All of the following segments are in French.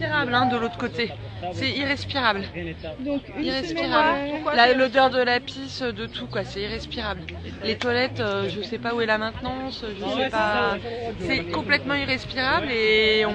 Irrespirable hein, de l'autre côté, c'est irrespirable. Donc Irrespirable. L'odeur de la pisse, de tout quoi, c'est irrespirable. Les toilettes, je sais pas où est la maintenance, je sais pas. C'est complètement irrespirable et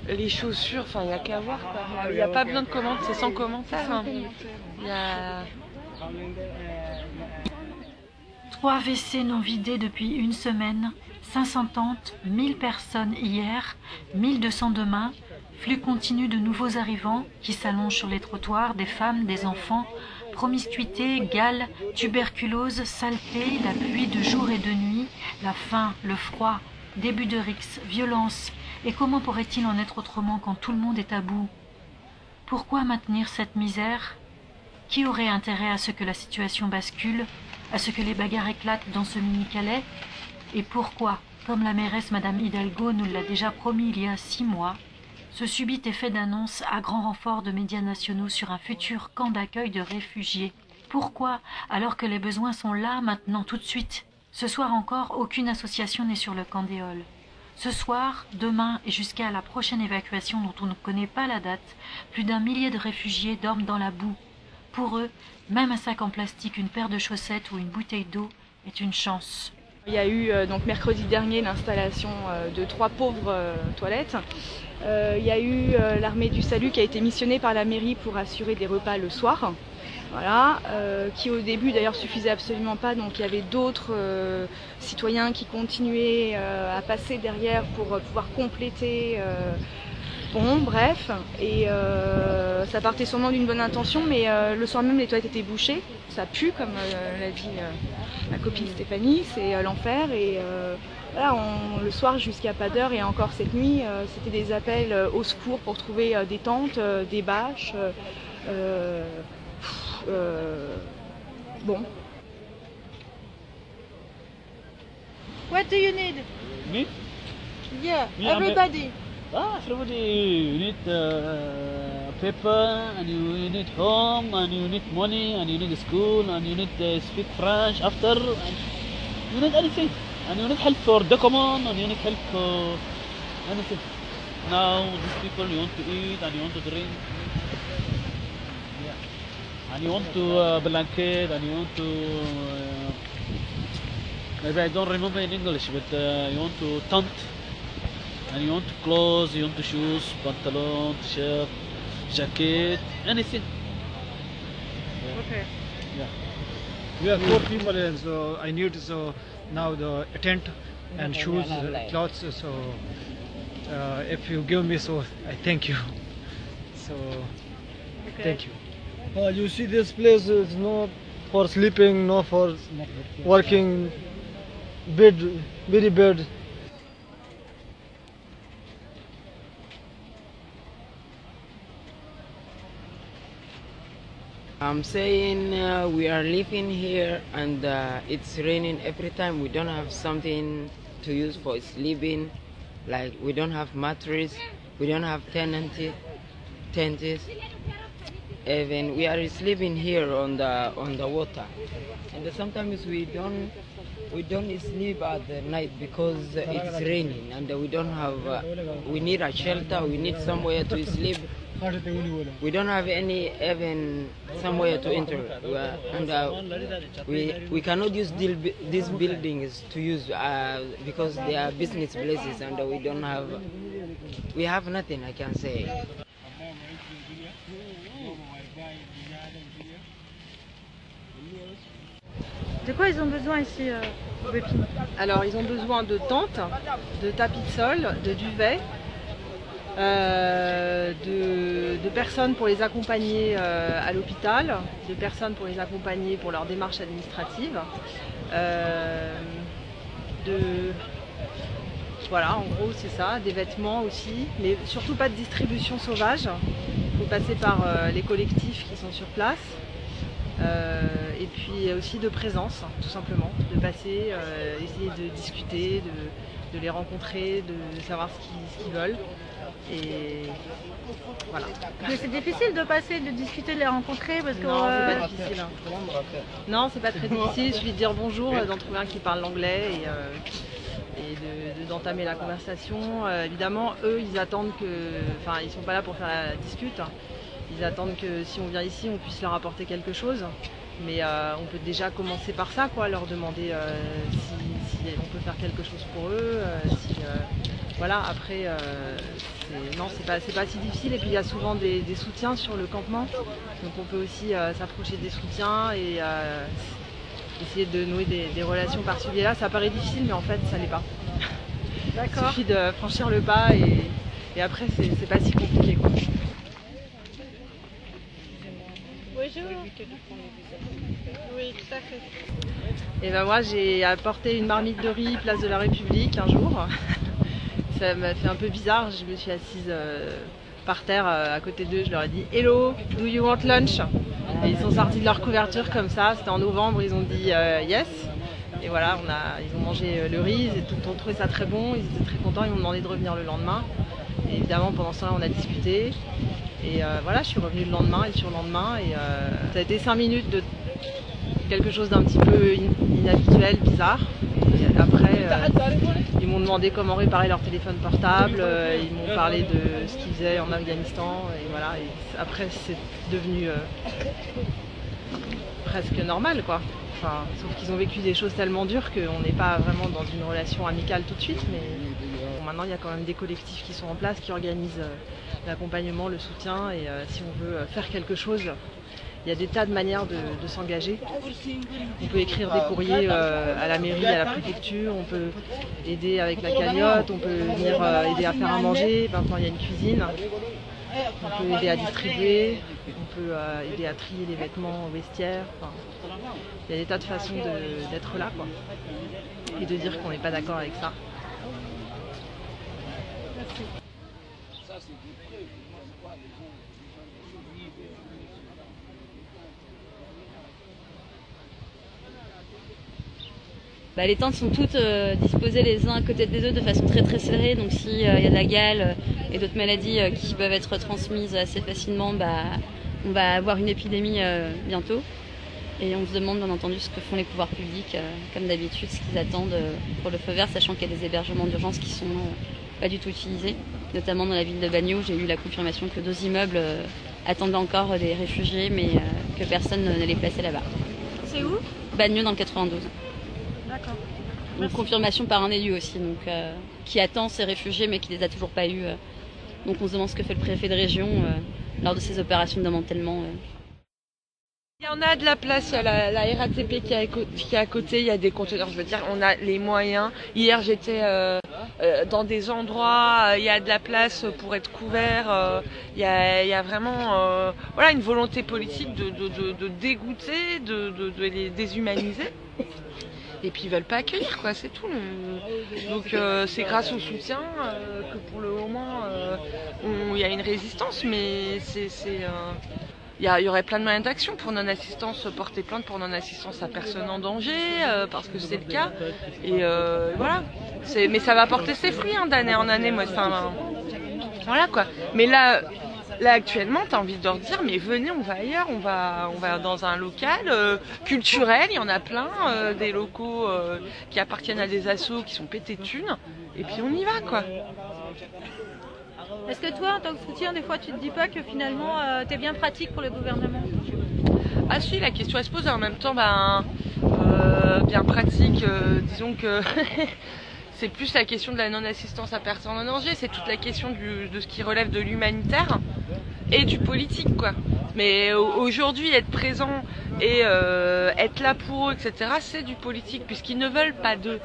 les chaussures, enfin il n'y a qu'à voir quoi. Il n'y a pas besoin de commentaires, c'est sans commentaire. Hein. Il y a... 3 WC non vidés depuis une semaine, 500 tentes, 1000 personnes hier, 1200 demain, flux continu de nouveaux arrivants qui s'allongent sur les trottoirs, des femmes, des enfants, promiscuité, gale, tuberculose, saleté, la pluie de jour et de nuit, la faim, le froid, début de rixe, violence. Et comment pourrait-il en être autrement quand tout le monde est à bout? Pourquoi maintenir cette misère? Qui aurait intérêt à ce que la situation bascule, à ce que les bagarres éclatent dans ce mini-Calais? Et pourquoi, comme la mairesse Madame Hidalgo nous l'a déjà promis il y a 6 mois, ce subit effet d'annonce à grand renfort de médias nationaux sur un futur camp d'accueil de réfugiés? Pourquoi, alors que les besoins sont là, maintenant, tout de suite? Ce soir encore, aucune association n'est sur le camp d'Éole. Ce soir, demain et jusqu'à la prochaine évacuation dont on ne connaît pas la date, plus d'1 millier de réfugiés dorment dans la boue. Pour eux, même un sac en plastique, une paire de chaussettes ou une bouteille d'eau est une chance. Il y a eu donc mercredi dernier l'installation de 3 pauvres toilettes. Il y a eu l'armée du salut qui a été missionnée par la mairie pour assurer des repas le soir. Voilà, qui au début d'ailleurs suffisait absolument pas, donc il y avait d'autres citoyens qui continuaient à passer derrière pour pouvoir compléter. Bon, bref, et ça partait sûrement d'une bonne intention, mais le soir même les toilettes étaient bouchées, ça pue comme l'a dit ma copine Stéphanie, c'est l'enfer et voilà, le soir jusqu'à pas d'heure et encore cette nuit, c'était des appels au secours pour trouver des tentes, des bâches, bon. What do you need? Me? Yeah, everybody. Everybody, you need paper, and you need home, and you need money, and you need school, and you need speak French after, and you need anything, and you need help for document, and you need help for anything. Now these people, you want to eat, and you want to drink, yeah. And you want to blanket, and you want to maybe I don't remember in English, but you want to tent. And you want clothes, you want shoes, pantalon, t-shirt, jacket, anything. Yeah. Okay. Yeah. We are 4 people, and so I need now the tent and shoes, clothes. So if you give me, so I thank you. So thank you. You see, this place is not for sleeping, no for working. Bed, very bad. I'm saying we are living here and it's raining every time. We don't have something to use for sleeping, like we don't have mattress, we don't have tents. Even we are sleeping here on the water, and sometimes we don't sleep at the night because it's raining and we don't have. We need a shelter. We need somewhere to sleep. We don't have any even somewhere to enter, and we cannot use these buildings to use because they are business places, and we have nothing, I can say. De quoi ils ont besoin ici, Bépine? Alors ils ont besoin de tentes, de tapis de sol, de duvet. De personnes pour les accompagner à l'hôpital, de personnes pour les accompagner pour leurs démarches administratives, voilà, en gros c'est ça, des vêtements aussi, mais surtout pas de distribution sauvage. Il faut passer par les collectifs qui sont sur place, et puis aussi de présence, tout simplement, de passer, essayer de discuter, de les rencontrer, de savoir ce qu'ils veulent. Et voilà. Mais c'est difficile de passer, de discuter, de les rencontrer parce que... Non, c'est pas difficile. Hein. Non, c'est pas très difficile, il suffit de dire bonjour, d'en trouver un qui parle l'anglais et d'entamer la conversation. Évidemment, eux, ils attendent que... Enfin, ils sont pas là pour faire la discute. Ils attendent que si on vient ici, on puisse leur apporter quelque chose. Mais on peut déjà commencer par ça, quoi, leur demander si on peut faire quelque chose pour eux. Voilà, après, non, c'est pas si difficile. Et puis il y a souvent des soutiens sur le campement. Donc on peut aussi s'approcher des soutiens et essayer de nouer des relations par ce biais-là. Ça paraît difficile, mais en fait, ça l'est pas. D'accord. Il suffit de franchir le pas et après, c'est pas si compliqué, quoi. Bonjour. Oui, tout à fait. Et ben moi, j'ai apporté une marmite de riz place de la République un jour. Ça m'a fait un peu bizarre. Je me suis assise par terre à côté d'eux. Je leur ai dit « Hello, do you want lunch ?» Et ils sont sortis de leur couverture comme ça. C'était en novembre. Ils ont dit « Yes ». Et voilà, ils ont mangé le riz. Ils ont trouvé ça très bon. Ils étaient très contents. Ils m'ont demandé de revenir le lendemain. Et évidemment, pendant ce temps-là, on a discuté. Et voilà, je suis revenue le lendemain et le surlendemain. Et ça a été 5 minutes de quelque chose d'un petit peu inhabituel, bizarre. Et après, ils m'ont demandé comment réparer leur téléphone portable. Ils m'ont parlé de ce qu'ils faisaient en Afghanistan. Et voilà. Et après, c'est devenu presque normal, quoi. Enfin, sauf qu'ils ont vécu des choses tellement dures qu'on n'est pas vraiment dans une relation amicale tout de suite. Mais bon, maintenant, il y a quand même des collectifs qui sont en place, qui organisent l'accompagnement, le soutien. Et si on veut faire quelque chose, il y a des tas de manières de s'engager. On peut écrire des courriers à la mairie, à la préfecture, on peut aider avec la cagnotte, on peut venir aider à faire à manger. Maintenant, il y a une cuisine. On peut aider à distribuer, on peut aider à trier les vêtements au vestiaire. Enfin, il y a des tas de façons d'être là, quoi. Et de dire qu'on n'est pas d'accord avec ça. Les tentes sont toutes disposées les uns à côté des autres de façon très très serrée, donc s'il y a de la gale et d'autres maladies qui peuvent être transmises assez facilement, on va avoir une épidémie bientôt. Et on se demande bien entendu ce que font les pouvoirs publics, comme d'habitude, ce qu'ils attendent pour le feu vert, sachant qu'il y a des hébergements d'urgence qui sont pas du tout utilisés. Notamment dans la ville de Bagnols, j'ai eu la confirmation que 2 immeubles attendaient encore des réfugiés, mais que personne ne les plaçait là-bas. C'est où? Bagnols dans le 92. D'accord. Donc confirmation par un élu aussi, donc, qui attend ces réfugiés mais qui les a toujours pas eu. Donc on se demande ce que fait le préfet de région lors de ces opérations de démantèlement. Il y en a de la place, il y a la RATP qui est à côté, il y a des conteneurs, je veux dire, on a les moyens. Hier j'étais dans des endroits, il y a de la place pour être couvert, il y a vraiment voilà, une volonté politique de dégoûter, de les déshumaniser. Et puis ils veulent pas accueillir, quoi, c'est tout. Donc c'est grâce au soutien que pour le moment il y a une résistance, mais il y aurait plein de moyens d'action pour non-assistance, porter plainte pour non-assistance à personne en danger, parce que c'est le cas. Et voilà. Mais ça va porter ses fruits d'année en année, moi. Enfin, voilà, quoi. Mais là actuellement, tu as envie de leur dire, mais venez, on va ailleurs, on va dans un local culturel, il y en a plein, des locaux qui appartiennent à des assos qui sont pétés de thunes, et puis on y va, quoi. Est-ce que toi, en tant que soutien, des fois, tu te dis pas que finalement, t'es bien pratique pour le gouvernement? Ah si, la question elle se pose, et en même temps, bien pratique, disons que... C'est plus la question de la non-assistance à personne en danger, c'est toute la question de ce qui relève de l'humanitaire et du politique, quoi. Mais aujourd'hui, être présent et être là pour eux, etc., c'est du politique, puisqu'ils ne veulent pas d'eux.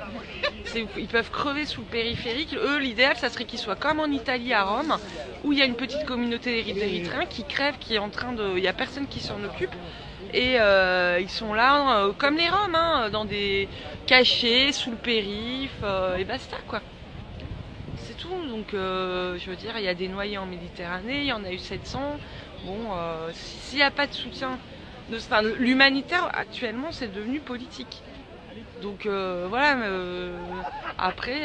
Ils peuvent crever sous le périphérique. Eux, l'idéal, ça serait qu'ils soient comme en Italie, à Rome, où il y a une petite communauté d'Érythréens qui crèvent, qui est en train de... Il n'y a personne qui s'en occupe. Et ils sont là, comme les Roms, dans des cachets, sous le périph', et basta, quoi. C'est tout. Donc, je veux dire, il y a des noyés en Méditerranée, il y en a eu 700. Bon, s'il n'y a pas de soutien, l'humanitaire, actuellement, c'est devenu politique. Donc, voilà, après,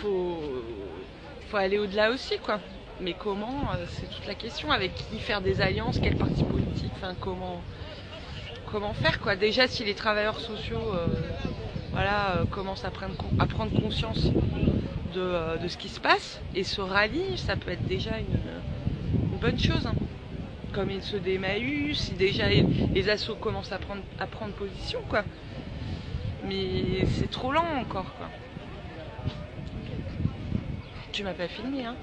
faut aller au-delà aussi, quoi. Mais comment, c'est toute la question. Avec qui faire des alliances, quel parti politique, enfin comment faire, quoi. Déjà si les travailleurs sociaux voilà, commencent à prendre conscience de ce qui se passe et se rallient, ça peut être déjà une bonne chose. Hein. Comme ceux d'Emmaüs, si déjà les assos commencent à prendre position, quoi. Mais c'est trop lent encore, quoi. Tu m'as pas filmé, hein.